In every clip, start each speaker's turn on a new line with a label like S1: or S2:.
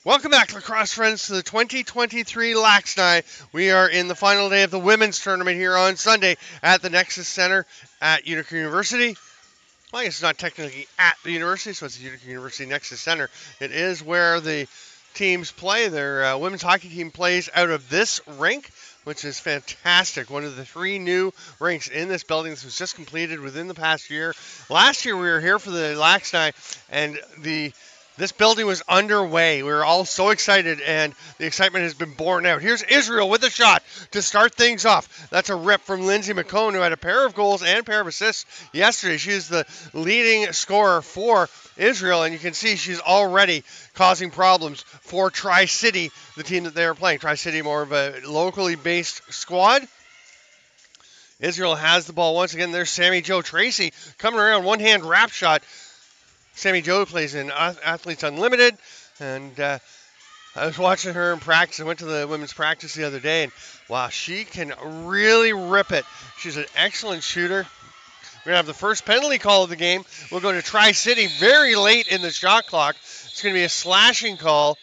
S1: Welcome back, lacrosse friends, to the 2023 LAXNAI. We are in the final day of the women's tournament here on Sunday at the Nexus Center at Utica University. Well, I guess it's not technically at the university, so it's the Utica University Nexus Center. It is where the teams play. Their women's hockey team plays out of this rink, which is fantastic. One of the 3 new rinks in this building. This was just completed within the past year. Last year we were here for the LAXNAI, and this building was underway. We were all so excited, and the excitement has been borne out. Here's Israel with a shot to start things off. That's a rip from Lindsay McCone, who had a pair of goals and a pair of assists yesterday. She's the leading scorer for Israel, and you can see she's already causing problems for Tri-City, the team that they are playing. Tri-City, more of a locally based squad. Israel has the ball once again. There's Sammy Jo Tracy coming around, one-hand wrap shot. Sammy Jo plays in Athletes Unlimited, and I was watching her in practice. I went to the women's practice the other day, and wow, she can really rip it. She's an excellent shooter. We're going to have the first penalty call of the game. We'll go to Tri-City very late in the shot clock. It's going to be a slashing call.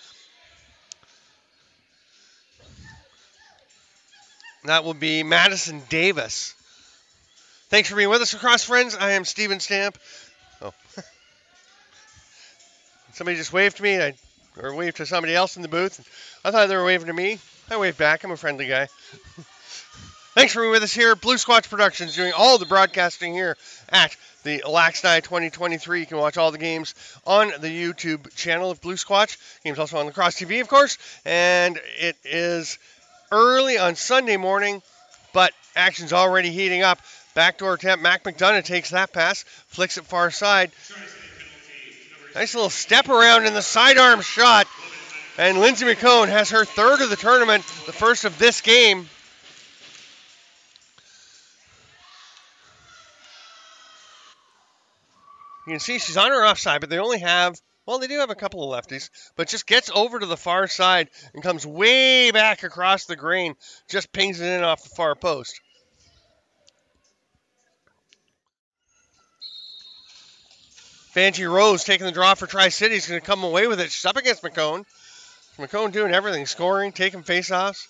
S1: That will be Madison Davis. Thanks for being with us, lacrosse friends. I am Steven Stamp. Oh. Somebody just waved to me, or waved to somebody else in the booth. I thought they were waving to me. I waved back. I'm a friendly guy. Thanks for being with us here. Blue Squatch Productions doing all the broadcasting here at the LAXNAI 2023. You can watch all the games on the YouTube channel of Blue Squatch. Games also on Lacrosse TV, of course. And it is early on Sunday morning, but action's already heating up. Backdoor attempt. Mac McDonough takes that pass, flicks it far side. Nice little step around in the sidearm shot. And Lindsay McCone has her third of the tournament, the first of this game. You can see she's on her offside, but they only have, well, they do have a couple of lefties, but just gets over to the far side and comes way back across the green, just pings it in off the far post. Vanjie Rose taking the draw for Tri-City is going to come away with it. She's up against McCone. McCone doing everything, scoring, taking faceoffs.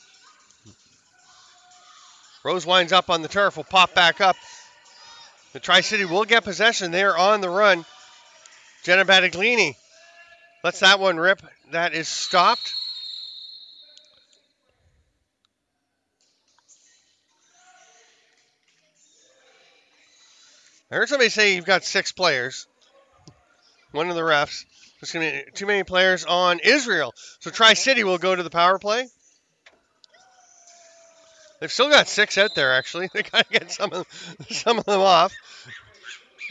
S1: Rose winds up on the turf, will pop back up. The Tri-City will get possession. They are on the run. Jenna Battaglini lets that one rip. That is stopped. I heard somebody say you've got 6 players. One of the refs. There's going to be too many players on Israel. So Tri-City will go to the power play. They've still got 6 out there, actually. They got to get some of them off.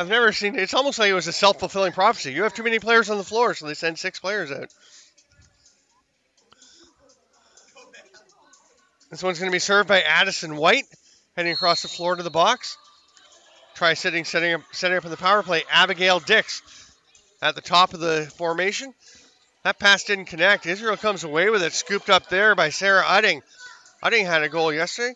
S1: I've never seen it. It's almost like it was a self-fulfilling prophecy. You have too many players on the floor, so they send 6 players out. This one's going to be served by Addison White, heading across the floor to the box. Tri-City setting up in the power play. Abigail Dix at the top of the formation. That pass didn't connect. Israel comes away with it, scooped up there by Sarah Udding. Udding had a goal yesterday.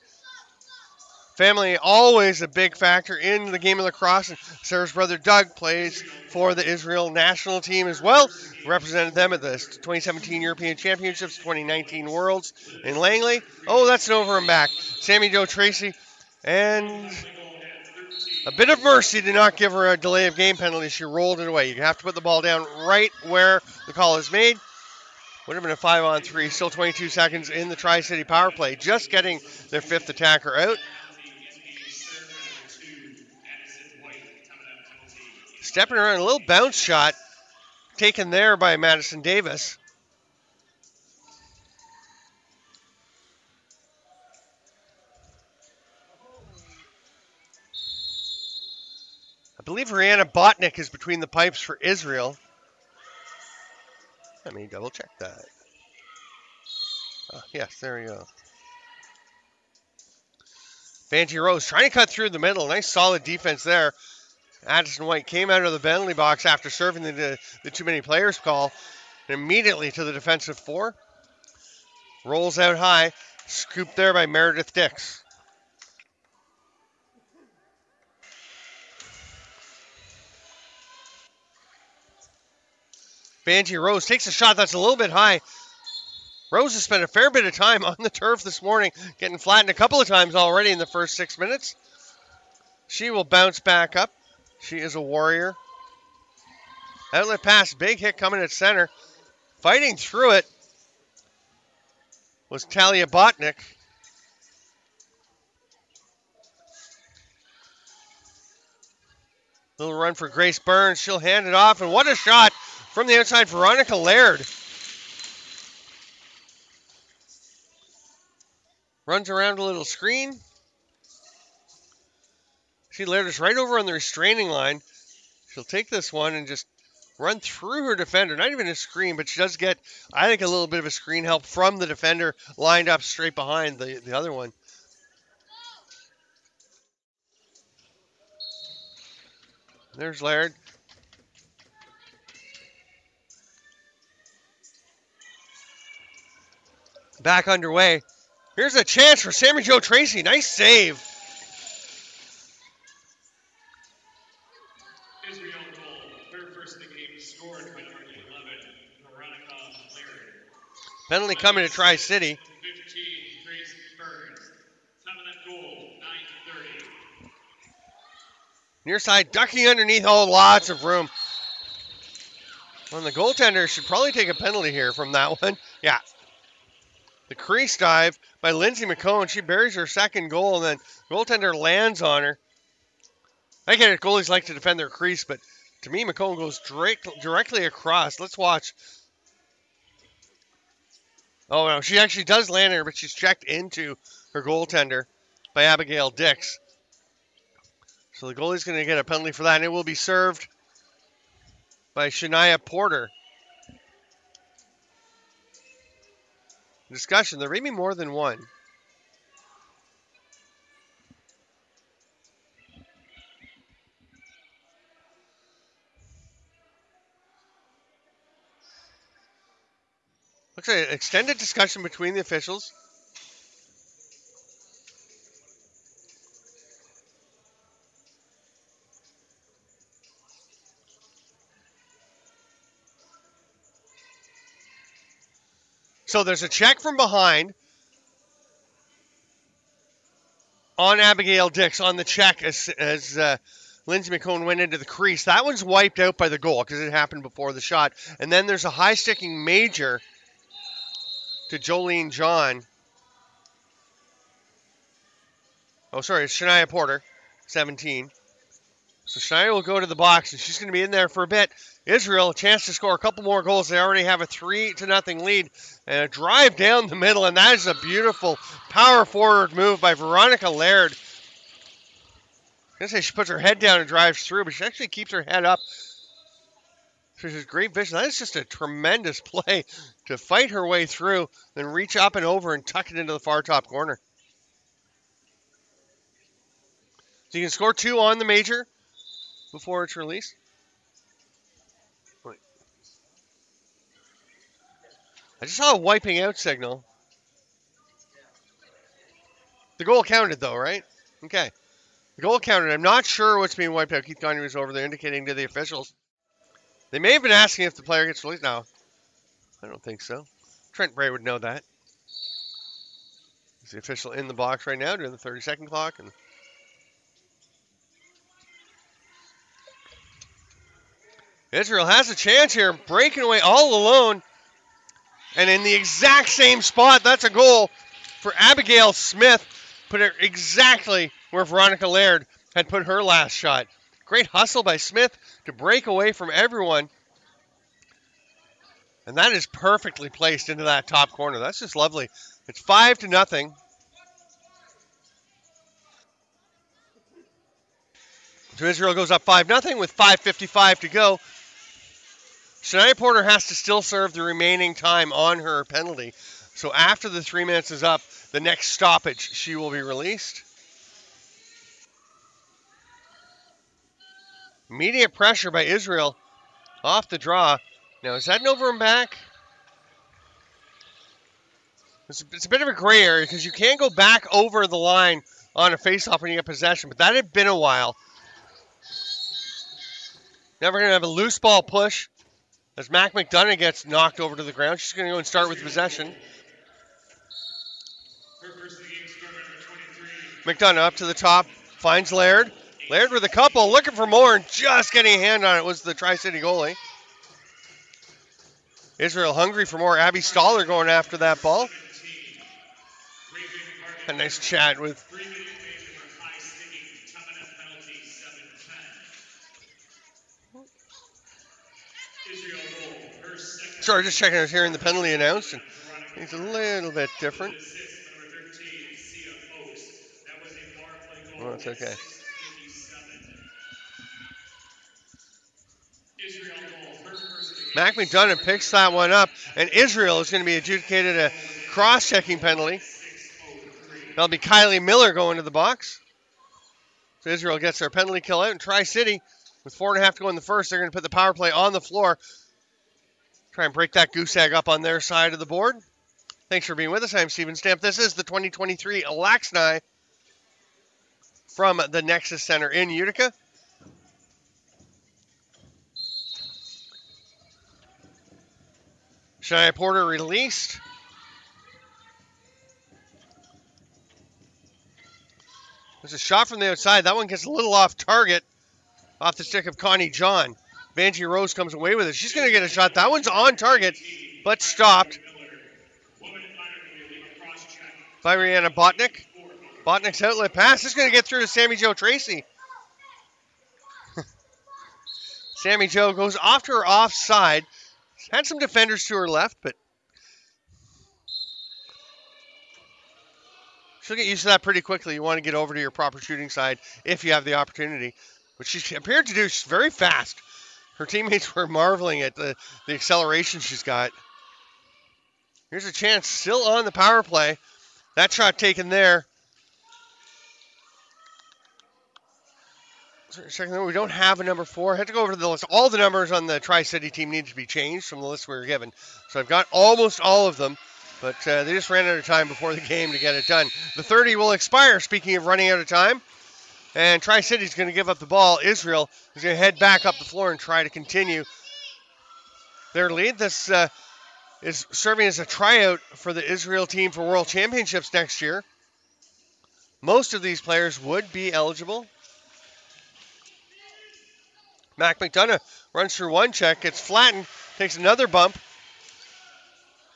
S1: Family always a big factor in the game of lacrosse. And Sarah's brother Doug plays for the Israel national team as well. Represented them at the 2017 European Championships, 2019 Worlds in Langley. Oh, that's an over and back. Sammy Jo Tracy. And a bit of mercy to not give her a delay of game penalty. She rolled it away. You have to put the ball down right where the call is made. Would have been a 5-on-3. Still 22 seconds in the Tri-City power play. Just getting their 5th attacker out. Stepping around, a little bounce shot taken there by Madison Davis. I believe Rihanna Botnick is between the pipes for Israel. Let me double check that. Yes, there we go. Vanjie Rose trying to cut through the middle. Nice solid defense there. Addison White came out of the penalty box after serving the too many players call. And immediately to the defensive 4. Rolls out high. Scooped there by Meredith Dix. Banji Rose takes a shot that's a little bit high. Rose has spent a fair bit of time on the turf this morning, getting flattened a couple of times already in the first 6 minutes. She will bounce back up. She is a warrior. Outlet pass, big hit coming at center. Fighting through it was Talia Botnick. Little run for Grace Burns. She'll hand it off, and what a shot from the outside, Veronica Laird. Runs around a little screen. She Laird is right over on the restraining line. She'll take this one and just run through her defender. Not even a screen, but she does get, I think, a little bit of a screen help from the defender lined up straight behind the other one. There's Laird. Back underway. Here's a chance for Sammy Jo Tracy. Nice save.
S2: Israel goal. Her first the game scored by number 11, Veronica Laird.
S1: Penalty coming to Tri-City.
S2: 15, Grace Burns. 7th goal, 9:30.
S1: Near side, ducking underneath. Oh, lots of room. Well, the goaltender should probably take a penalty here from that one. Yeah. The crease dive by Lindsay McCone. She buries her second goal, and then goaltender lands on her. I get it, goalies like to defend their crease, but to me, McCone goes directly across. Let's watch. Oh, no, she actually does land her, but she's checked into her goaltender by Abigail Dix. So the goalie's going to get a penalty for that, and it will be served by Shania Porter. Discussion, there may be more than one. Looks like an extended discussion between the officials. So there's a check from behind on Abigail Dix on the check as Lindsay McCone went into the crease. That one's wiped out by the goal because it happened before the shot. And then there's a high-sticking major to Jolene John. Oh, sorry, it's Shania Porter, 17. So Shania will go to the box, and she's going to be in there for a bit. Israel, a chance to score a couple more goals. They already have a 3-0 lead. And a drive down the middle, and that is a beautiful power forward move by Veronica Laird. I was going to say she puts her head down and drives through, but she actually keeps her head up. She's a great vision. That is just a tremendous play to fight her way through, then reach up and over and tuck it into the far top corner. So you can score 2 on the major before it's released. I just saw a wiping out signal. The goal counted, though, right? Okay. The goal counted. I'm not sure what's being wiped out. Keith Gagne was over there indicating to the officials. They may have been asking if the player gets released. No, I don't think so. Trent Bray would know that. Is the official in the box right now doing the 30-second clock? And Israel has a chance here, breaking away all alone. And in the exact same spot, that's a goal for Abigail Smith. Put it exactly where Veronica Laird had put her last shot. Great hustle by Smith to break away from everyone. And that is perfectly placed into that top corner. That's just lovely. It's 5-0. So Israel goes up 5-0 with 5:55 to go. Shania Porter has to still serve the remaining time on her penalty. So after the 3 minutes is up, the next stoppage, she will be released. Immediate pressure by Israel off the draw. Now, is that an over and back? It's a bit of a gray area because you can't go back over the line on a faceoff when you get possession, but that had been a while. Now we're going to have a loose ball push As Mac McDonough gets knocked over to the ground, she's going to go and start with possession.
S2: Her first in the game, score number 23.
S1: McDonough up to the top, finds Laird. Laird with a couple, looking for more, and just getting a hand on it was the Tri-City goalie. Israel hungry for more. Abby Stoller going after that ball. A nice chat with
S2: 3 minute major for high sticking, tough enough penalty, 7-10. Israel goal, her second.
S1: Sorry, just checking. I was hearing the penalty announced, and it's a little bit different.
S2: Assist, number 13, Sia Oaks. That was a power play goal.
S1: Oh, it's okay.
S2: 6:57. Israel goal, her first in the
S1: Mac McDonough picks that one up, and Israel is going to be adjudicated a cross-checking penalty.
S2: 6:03.
S1: That'll be Kylie Miller going to the box. So Israel gets their penalty kill out, and Tri-City, with 4.5 to go in the first, they're going to put the power play on the floor. Try and break that goose egg up on their side of the board. Thanks for being with us. I'm Steven Stamp. This is the 2023 LAXNAI from the Nexus Center in Utica. Shania Porter released. There's a shot from the outside. That one gets a little off target, off the stick of Connie John. Vanjie Rose comes away with it. She's going to get a shot. That one's on target, but stopped by Rihanna Botnick. Botnick's outlet pass is going to get through to Sammy Jo Tracy. Sammy Jo goes off to her offside. Had some defenders to her left, but she'll get used to that pretty quickly. You want to get over to your proper shooting side if you have the opportunity, which she appeared to do. She's very fast. Her teammates were marveling at the acceleration she's got. Here's a chance still on the power play. That shot taken there. Second, we don't have a number 4. I had to go over to the list. All the numbers on the Tri-City team need to be changed from the list we were given. So I've got almost all of them, but they just ran out of time before the game to get it done. The 30 will expire, speaking of running out of time. And Tri-City's going to give up the ball. Israel is going to head back up the floor and try to continue their lead. This is serving as a tryout for the Israel team for World Championships next year. Most of these players would be eligible. Mac McDonough runs through one check, gets flattened, takes another bump,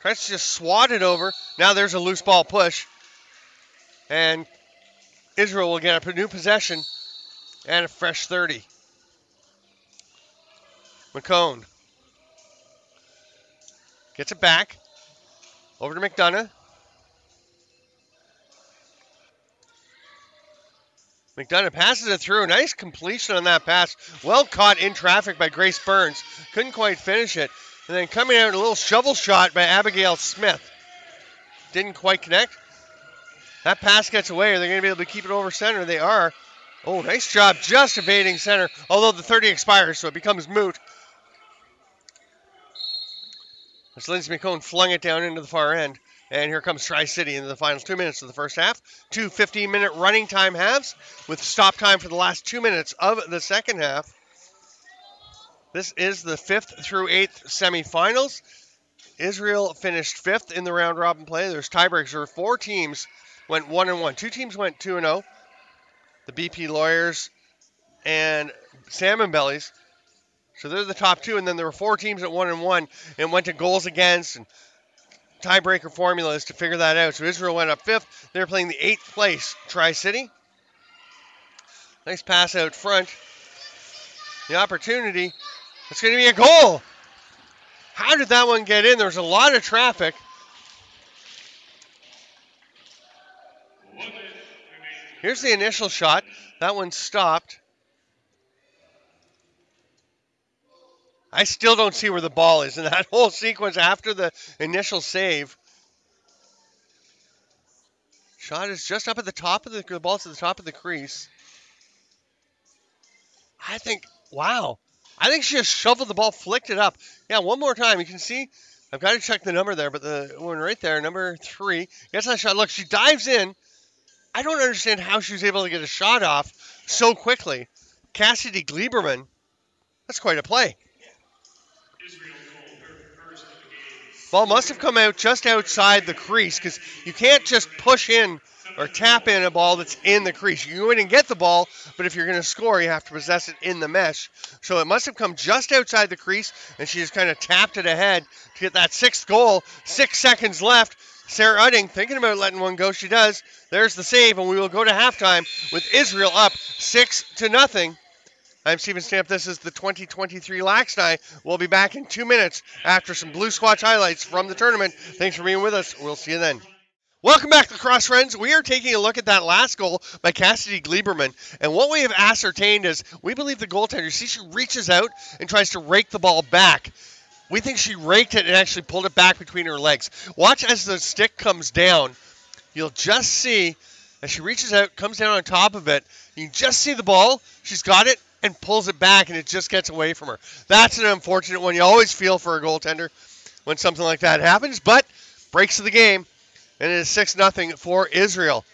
S1: tries to just swat it over. Now there's a loose ball push, and Israel will get a new possession and a fresh 30. McCone gets it back over to McDonough. McDonough passes it through. Nice completion on that pass. Well caught in traffic by Grace Burns. Couldn't quite finish it. And then coming out, a little shovel shot by Abigail Smith. Didn't quite connect. That pass gets away. Are they going to be able to keep it over center? They are. Oh, nice job just evading center. Although the 30 expires, so it becomes moot. As Lindsay McCone flung it down into the far end. And here comes Tri-City into the final 2 minutes of the first half. 2 15-minute running time halves with stop time for the last 2 minutes of the second half. This is the 5th through 8th semifinals. Israel finished 5th in the round robin play. There's tiebreaks where 4 teams went 1-1. 2 teams went 2-0. The BP Lawyers and Salmon Bellies. So they're the top 2, and then there were 4 teams at 1-1 and went to goals against and tiebreaker formulas to figure that out. So Israel went up 5th. They're playing the 8th place Tri-City. Nice pass out front. The opportunity. It's going to be a goal. How did that one get in? There was a lot of traffic. Here's the initial shot. That one stopped. I still don't see where the ball is in that whole sequence after the initial save. Shot is just up at the top of the ball's at the top of the crease. I think, wow. I think she just shoveled the ball, flicked it up. Yeah, one more time. You can see, I've got to check the number there, but the one right there, number 3, gets that shot. Look, she dives in. I don't understand how she was able to get a shot off so quickly. Cassidy Gleiberman, that's quite a play.
S2: Israel
S1: Ball must have come out just outside the crease because you can't just push in or tap in a ball that's in the crease. You can go in and get the ball, but if you're going to score, you have to possess it in the mesh. So it must have come just outside the crease, and she just kind of tapped it ahead to get that sixth goal. 6 seconds left. Sarah Udding thinking about letting one go. She does. There's the save, and we will go to halftime with Israel up 6-0. I'm Steven Stamp. This is the 2023 LAXNAI. We'll be back in 2 minutes after some Blue Squatch highlights from the tournament. Thanks for being with us. We'll see you then. Welcome back, Lacrosse friends. We are taking a look at that last goal by Cassidy Gleberman. And what we have ascertained is we believe the goaltender, see, she reaches out and tries to rake the ball back. We think she raked it and actually pulled it back between her legs. Watch as the stick comes down. You'll just see as she reaches out, comes down on top of it. You can just see the ball. She's got it and pulls it back, and it just gets away from her. That's an unfortunate one. You always feel for a goaltender when something like that happens, but breaks of the game, and it is 6-0 for Israel.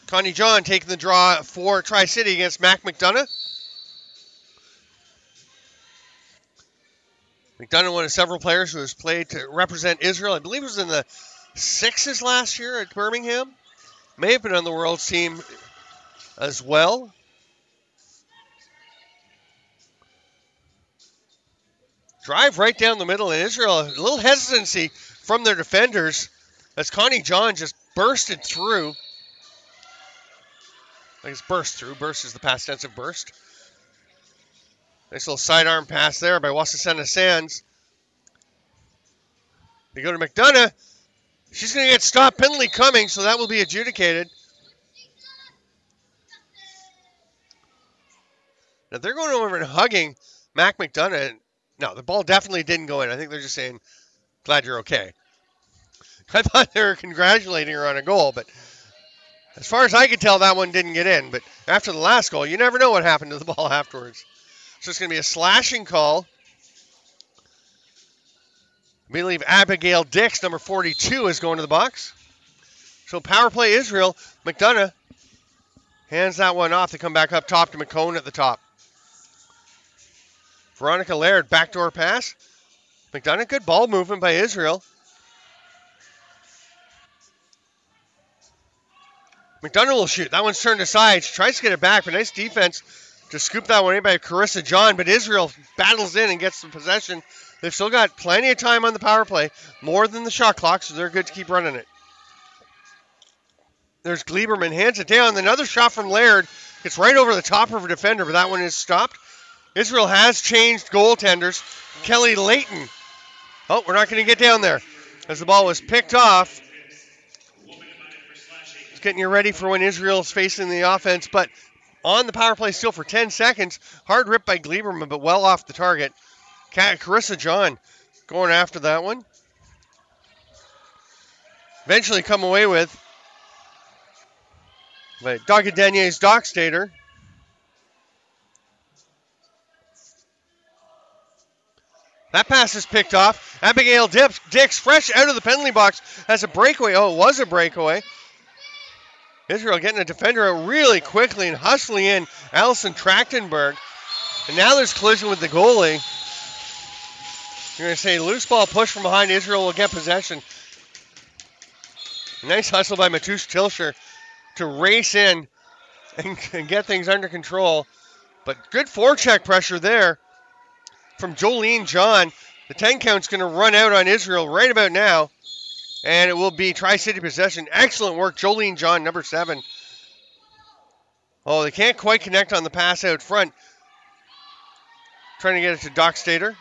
S1: Connie John taking the draw for Tri-City against Mac McDonough. McDonough, one of several players who has played to represent Israel. I believe it was in the sixes last year at Birmingham. May have been on the World's team as well. Drive right down the middle, and Israel, a little hesitancy from their defenders as Connie John just bursted through. I guess burst through. Burst is the past tense of burst. Nice little sidearm pass there by Wasasena Sands. They go to McDonough. She's going to get stopped. Penalty coming, so that will be adjudicated. Now they're going over and hugging Mac McDonough. No, the ball definitely didn't go in. I think they're just saying, glad you're okay. I thought they were congratulating her on a goal, but as far as I could tell, that one didn't get in. But after the last goal, you never know what happened to the ball afterwards. So it's going to be a slashing call. I believe Abigail Dix, number 42, is going to the box. So power play Israel. McDonough hands that one off. They come back up top to McCone at the top. Veronica Laird, backdoor pass. McDonough, good ball movement by Israel. McDonough will shoot. That one's turned aside. She tries to get it back, but nice defense to scoop that one in by Carissa John. But Israel battles in and gets the possession. They've still got plenty of time on the power play, more than the shot clock, so they're good to keep running it. There's Gleberman, hands it down. Another shot from Laird. Gets right over the top of her defender, but that one is stopped. Israel has changed goaltenders. Kelly Layton. Oh, we're not going to get down there as the ball was picked off. It's getting you ready for when Israel's facing the offense, but on the power play still for 10 seconds. Hard rip by Gleberman, but well off the target. Carissa John going after that one. Eventually come away with by Dogadenye's Dockstader. That pass is picked off. Abigail Dix, fresh out of the penalty box, has a breakaway. Oh, it was a breakaway. Israel getting a defender out really quickly and hustling in Allison Trachtenberg. And now there's collision with the goalie. You're going to say loose ball push from behind. Israel will get possession. Nice hustle by Matush Tilsher to race in and get things under control. But good forecheck pressure there from Jolene John. The 10 count's going to run out on Israel right about now. And it will be Tri-City possession. Excellent work, Jolene John, number 7. Oh, they can't quite connect on the pass out front. Trying to get it to Dockstader.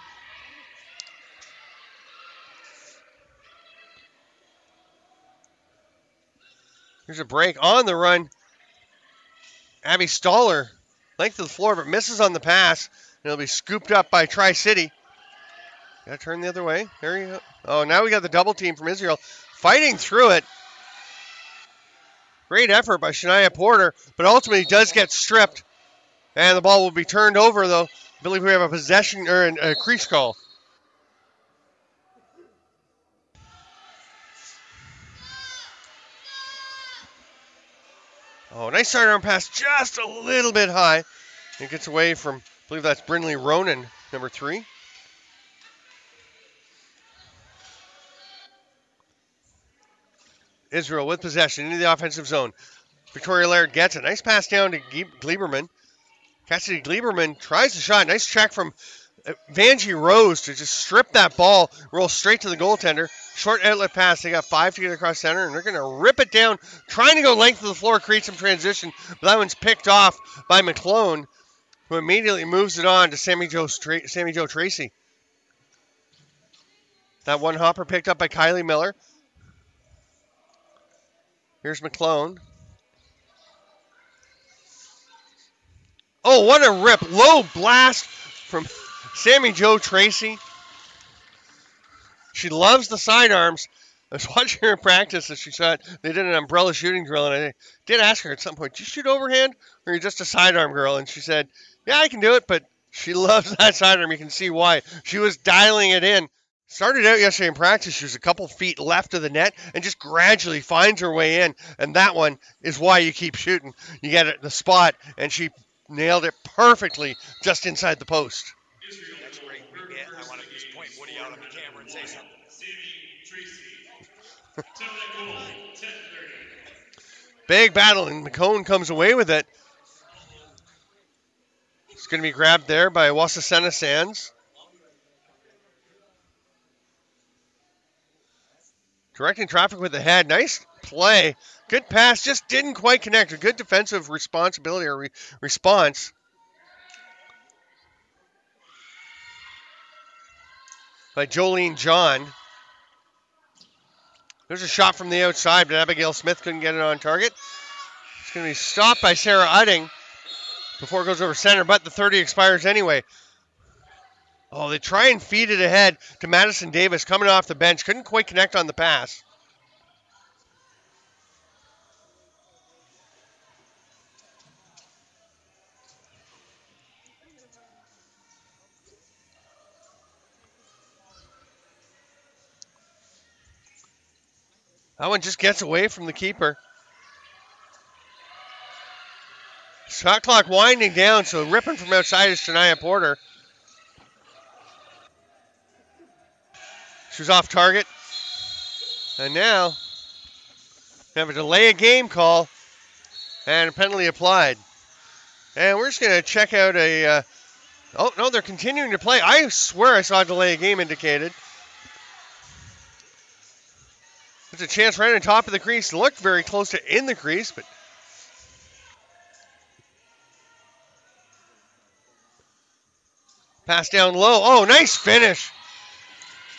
S1: Here's a break on the run. Abby Stoller, length of the floor, but misses on the pass. And it'll be scooped up by Tri-City. Got to turn the other way. There you go. Oh, now we got the double team from Israel. Fighting through it. Great effort by Shania Porter, but ultimately does get stripped. And the ball will be turned over, though. I believe we have a possession or a crease call. Oh, nice sidearm pass, just a little bit high. It gets away from, I believe that's Brinley Ronan, number 3. Israel with possession into the offensive zone. Victoria Laird gets it. Nice pass down to Gleiberman. Cassidy Gleiberman tries the shot. Nice check from Vanjie Rose to just strip that ball, roll straight to the goaltender. Short outlet pass. They got 5 to get across center, and they're going to rip it down, trying to go length of the floor, create some transition. But that one's picked off by McClone, who immediately moves it on to Sammy Joe Tracy. That one hopper picked up by Kylie Miller. Here's McClone. Oh, what a rip. Low blast from Sammy Joe Tracy. She loves the sidearms. I was watching her practice as she shot. They did an umbrella shooting drill, and I did ask her at some point, do you shoot overhand, or are you just a sidearm girl? And she said, yeah, I can do it, but she loves that sidearm. You can see why. She was dialing it in. Started out yesterday in practice. She was a couple feet left of the net and just gradually finds her way in. And that one is why you keep shooting. You get it the spot, and she nailed it perfectly just inside the post.
S2: That's great. Yeah, I want to just point Woody out on the camera and say something. Sammy Tracy. Top that goal, 10-30.
S1: Big battle, and McCone comes away with it. It's going to be grabbed there by Wasasena Sands. Directing traffic with the head. Nice play. Good pass. Just didn't quite connect. A good defensive responsibility or response by Jolene John. There's a shot from the outside, but Abigail Smith couldn't get it on target. It's going to be stopped by Sarah Udding before it goes over center, but the 30 expires anyway. Oh, they try and feed it ahead to Madison Davis coming off the bench. Couldn't quite connect on the pass. That one just gets away from the keeper. Shot clock winding down, so ripping from outside is Shania Porter. She was off target. And now, we have a delay of game call and a penalty applied. And we're just going to check out a... oh, no, they're continuing to play. I swear I saw a delay of game indicated. There's a chance right on top of the crease. Looked very close to in the crease, but... Pass down low. Oh, nice finish.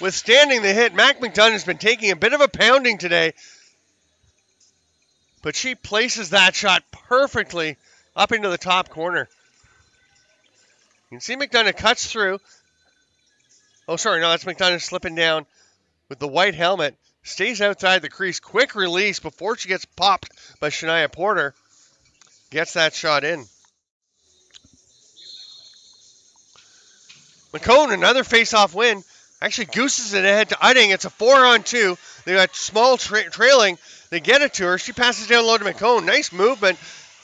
S1: Withstanding the hit. Mac McDonough has been taking a bit of a pounding today. But she places that shot perfectly up into the top corner. You can see McDonough cuts through. Oh, sorry. No, that's McDonough slipping down with the white helmet. Stays outside the crease. Quick release before she gets popped by Shania Porter. Gets that shot in. McCone, another face-off win. Actually gooses it ahead to Udding. It's a 4-on-2. They got small trailing. They get it to her. She passes down low to McCone. Nice movement.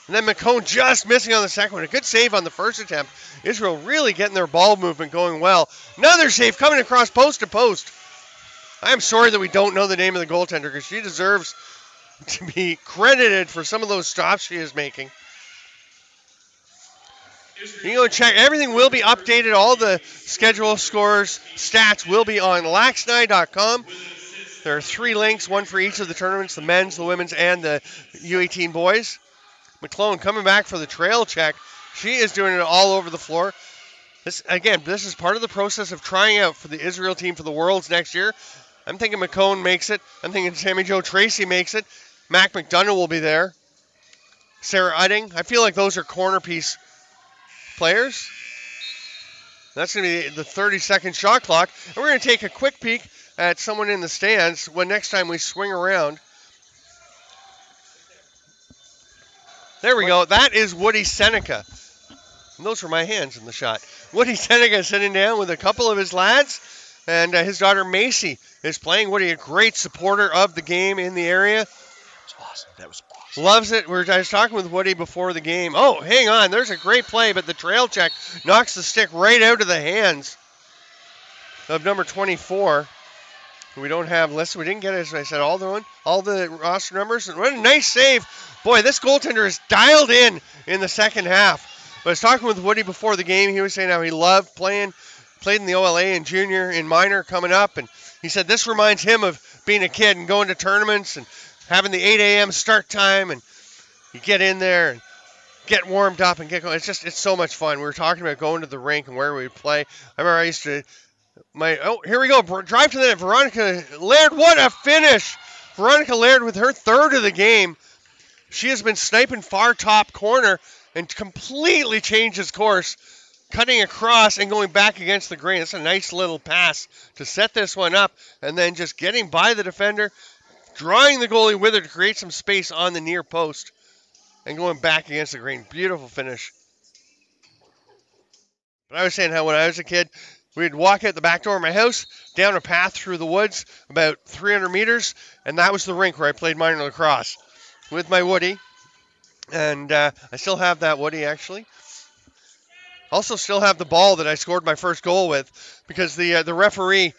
S1: And then McCone just missing on the second one. A good save on the first attempt. Israel really getting their ball movement going well. Another save coming across post to post. I am sorry that we don't know the name of the goaltender because she deserves to be credited for some of those stops she is making. You can go check. Everything will be updated. All the schedule, scores, stats will be on LAXNAI.com. There are 3 links, one for each of the tournaments, the men's, the women's, and the U18 boys. McClone coming back for the trail check. She is doing it all over the floor. This is part of the process of trying out for the Israel team for the Worlds next year. I'm thinking McCone makes it. I'm thinking Sammy Joe Tracy makes it. Mac McDonough will be there. Sarah Udding. I feel like those are corner piece players. That's going to be the 30-second shot clock. And we're going to take a quick peek at someone in the stands when next time we swing around. There we go. That is Woody Seneca. And those were my hands in the shot. Woody Seneca sitting down with a couple of his lads. And his daughter Macy is playing. Woody, a great supporter of the game in the area.
S2: Awesome. That was awesome.
S1: Loves it. I was talking with Woody before the game. Oh, hang on. There's a great play, but the trail check knocks the stick right out of the hands of number 24. We don't have lists. We didn't get, as I said, all the roster numbers. And what a nice save. Boy, this goaltender is dialed in the second half. But I was talking with Woody before the game. He was saying how he loved played in the OLA in junior, in minor coming up. And he said this reminds him of being a kid and going to tournaments and having the 8 a.m. start time. And you get in there and get warmed up and get going. It's so much fun. We were talking about going to the rink and where we would play. I remember I used to, here we go. Drive to the net. Veronica Laird, what a finish. Veronica Laird with her third of the game. She has been sniping far top corner and completely changes course, cutting across and going back against the grain. That's a nice little pass to set this one up, and then just getting by the defender, drawing the goalie with her to create some space on the near post, and going back against the grain. Beautiful finish. But I was saying how when I was a kid, we'd walk out the back door of my house, down a path through the woods, about 300 meters, and that was the rink where I played minor lacrosse with my Woody. And I still have that Woody, actually. Also still have the ball that I scored my first goal with, because the referee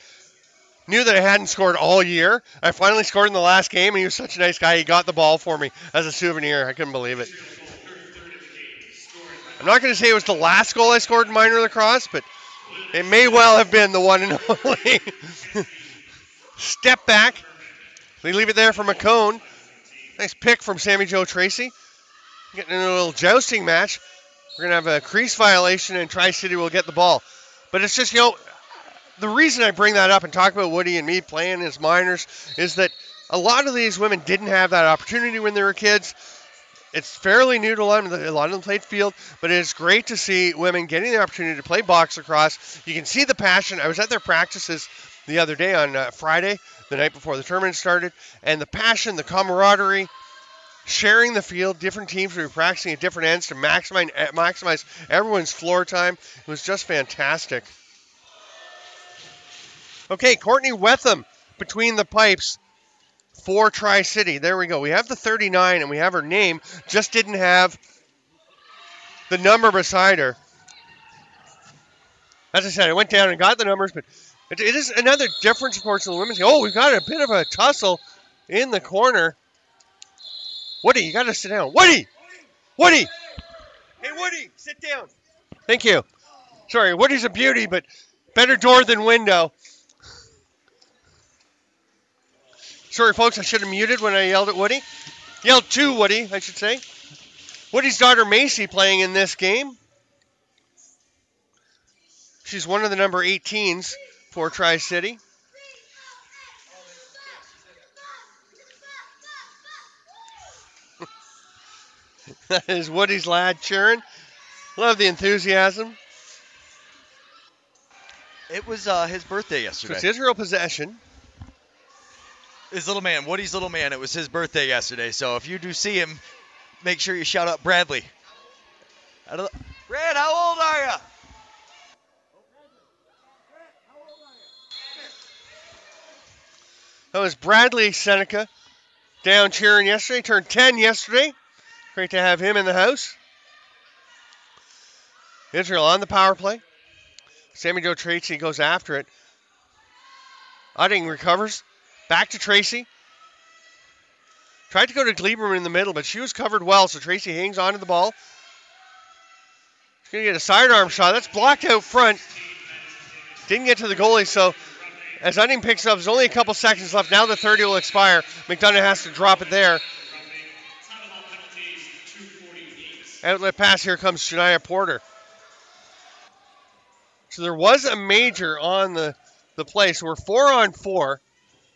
S1: knew that I hadn't scored all year. I finally scored in the last game, and he was such a nice guy. He got the ball for me as a souvenir. I couldn't believe it. I'm not going to say it was the last goal I scored in minor lacrosse, but it may well have been the one and only. Step back. They leave it there for McCone. Nice pick from Sammy Joe Tracy. Getting in a little jousting match. We're going to have a crease violation, and Tri-City will get the ball. But it's just, the reason I bring that up and talk about Woody and me playing as minors is that a lot of these women didn't have that opportunity when they were kids. It's fairly new to a lot of them played field, but it's great to see women getting the opportunity to play box lacrosse. You can see the passion. I was at their practices the other day on Friday, the night before the tournament started, and the passion, the camaraderie, sharing the field, different teams were practicing at different ends to maximize everyone's floor time. It was just fantastic. Okay, Courtney Wetham between the pipes for Tri-City. There we go. We have the 39 and we have her name, just didn't have the number beside her. As I said, I went down and got the numbers, but it is another difference, of course, in the women's game. Oh, we've got a bit of a tussle in the corner. Woody, you got to sit down. Woody! Woody! Hey, Woody, sit down. Thank you. Sorry, Woody's a beauty, but better door than window. Sorry, folks, I should have muted when I yelled at Woody. Yelled to Woody, I should say. Woody's daughter, Macy, playing in this game. She's one of the number 18s for Tri-City. That is Woody's lad cheering. Love the enthusiasm.
S3: It was his birthday yesterday.
S1: So it's Israel possession.
S3: His little man, Woody's little man. It was his birthday yesterday. So if you do see him, make sure you shout out Bradley. Brad, how old are you?
S1: That was Bradley Seneca down cheering yesterday. Turned 10 yesterday. Great to have him in the house. Israel on the power play. Sammy Joe Tracy goes after it. Udding recovers. Back to Tracy. Tried to go to Gleberman in the middle, but she was covered well, so Tracy hangs on to the ball. She's going to get a sidearm shot. That's blocked out front. Didn't get to the goalie, so as Udding picks up, there's only a couple seconds left. Now the 30 will expire. McDonough has to drop it there. Outlet pass. Here comes Shania Porter. So there was a major on the play. So we're 4-on-4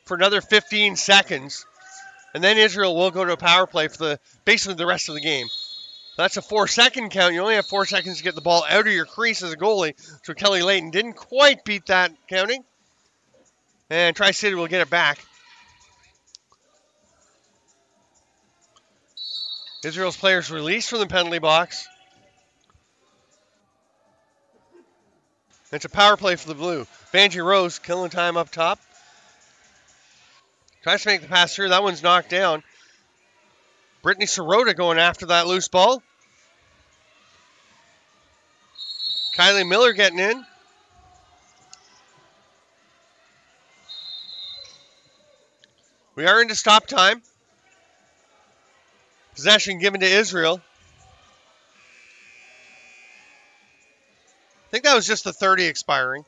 S1: for another 15 seconds. And then Israel will go to a power play for basically the rest of the game. That's a 4-second count. You only have 4 seconds to get the ball out of your crease as a goalie. So Kelly Layton didn't quite beat that counting. And Tri-City will get it back. Israel's players released from the penalty box. It's a power play for the blue. Vanjie Rose killing time up top. Tries to make the pass through. That one's knocked down. Brittany Sirota going after that loose ball. Kylie Miller getting in. We are into stop time. Possession given to Israel. I think that was just the 30 expiring.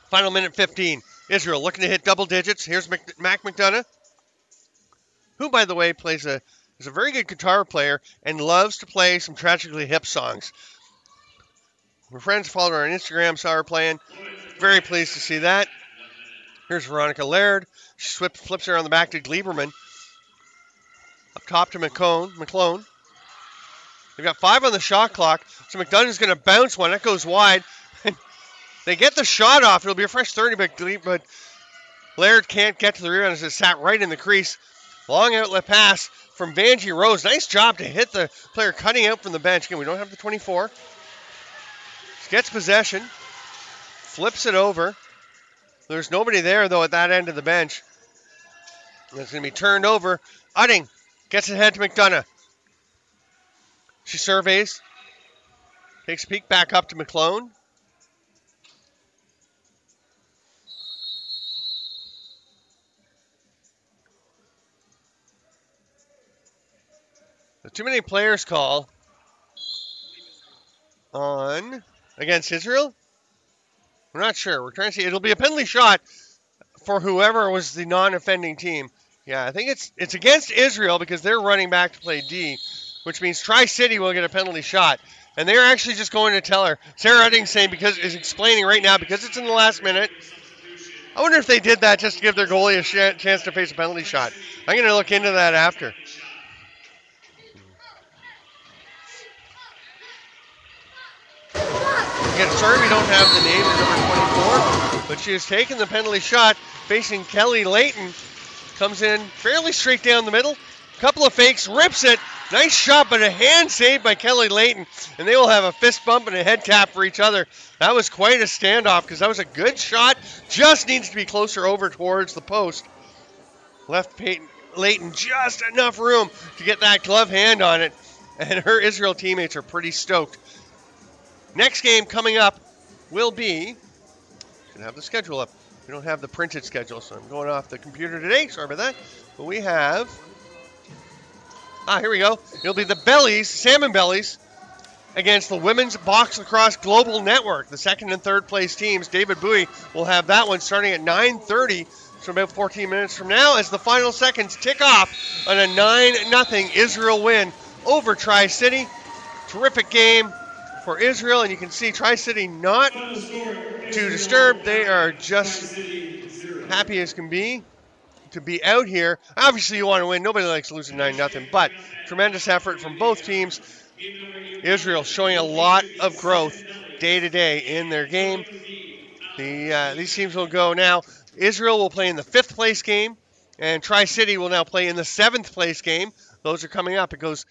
S1: Final minute 15. Israel looking to hit double digits. Here's Mac McDonough, who, by the way, is a very good guitar player and loves to play some Tragically Hip songs. My friends followed her on Instagram, saw her playing. Very pleased to see that. Here's Veronica Laird. She flips her on the back to Gleiberman. Up top to McClone. They've got 5 on the shot clock, so McDonough's going to bounce one. That goes wide. They get the shot off. It'll be a fresh 30, but Laird can't get to the rebound as it sat right in the crease. Long outlet pass from Vanjie Rose. Nice job to hit the player cutting out from the bench. Again, we don't have the 24. Gets possession. Flips it over. There's nobody there, though, at that end of the bench. It's going to be turned over. Utting gets it ahead to McDonough. She surveys. Takes a peek back up to McClone. Too many players call on against Israel. We're not sure. We're trying to see. It'll be a penalty shot for whoever was the non-offending team. Yeah, I think it's against Israel because they're running back to play D, which means Tri-City will get a penalty shot. And they're actually just going to tell her. Sarah Utting is explaining right now because it's in the last minute. I wonder if they did that just to give their goalie a chance to face a penalty shot. I'm going to look into that after. Again, sorry we don't have the name of number 24, but she has taken the penalty shot facing Kelly Layton. Comes in fairly straight down the middle. Couple of fakes, rips it. Nice shot, but a hand saved by Kelly Layton. And they will have a fist bump and a head tap for each other. That was quite a standoff because that was a good shot. Just needs to be closer over towards the post. Left Layton just enough room to get that glove hand on it. And her Israel teammates are pretty stoked. Next game coming up will be, should have the schedule up. We don't have the printed schedule, so I'm going off the computer today. Sorry about that. But we have, here we go. It'll be the Bellies, Salmon Bellies, against the Women's Box Lacrosse Global Network. The second and third place teams. David Bowie will have that one starting at 9:30, so about 14 minutes from now, as the final seconds tick off on a 9-0 Israel win over Tri-City. Terrific game for Israel, and you can see Tri-City not too disturbed. They are just happy as can be to be out here. Obviously, you want to win. Nobody likes losing 9-0, but tremendous effort from both teams. Israel showing a lot of growth day to day in their game. These teams will go now. Israel will play in the 5th place game, and Tri-City will now play in the 7th place game. Those are coming up. It goes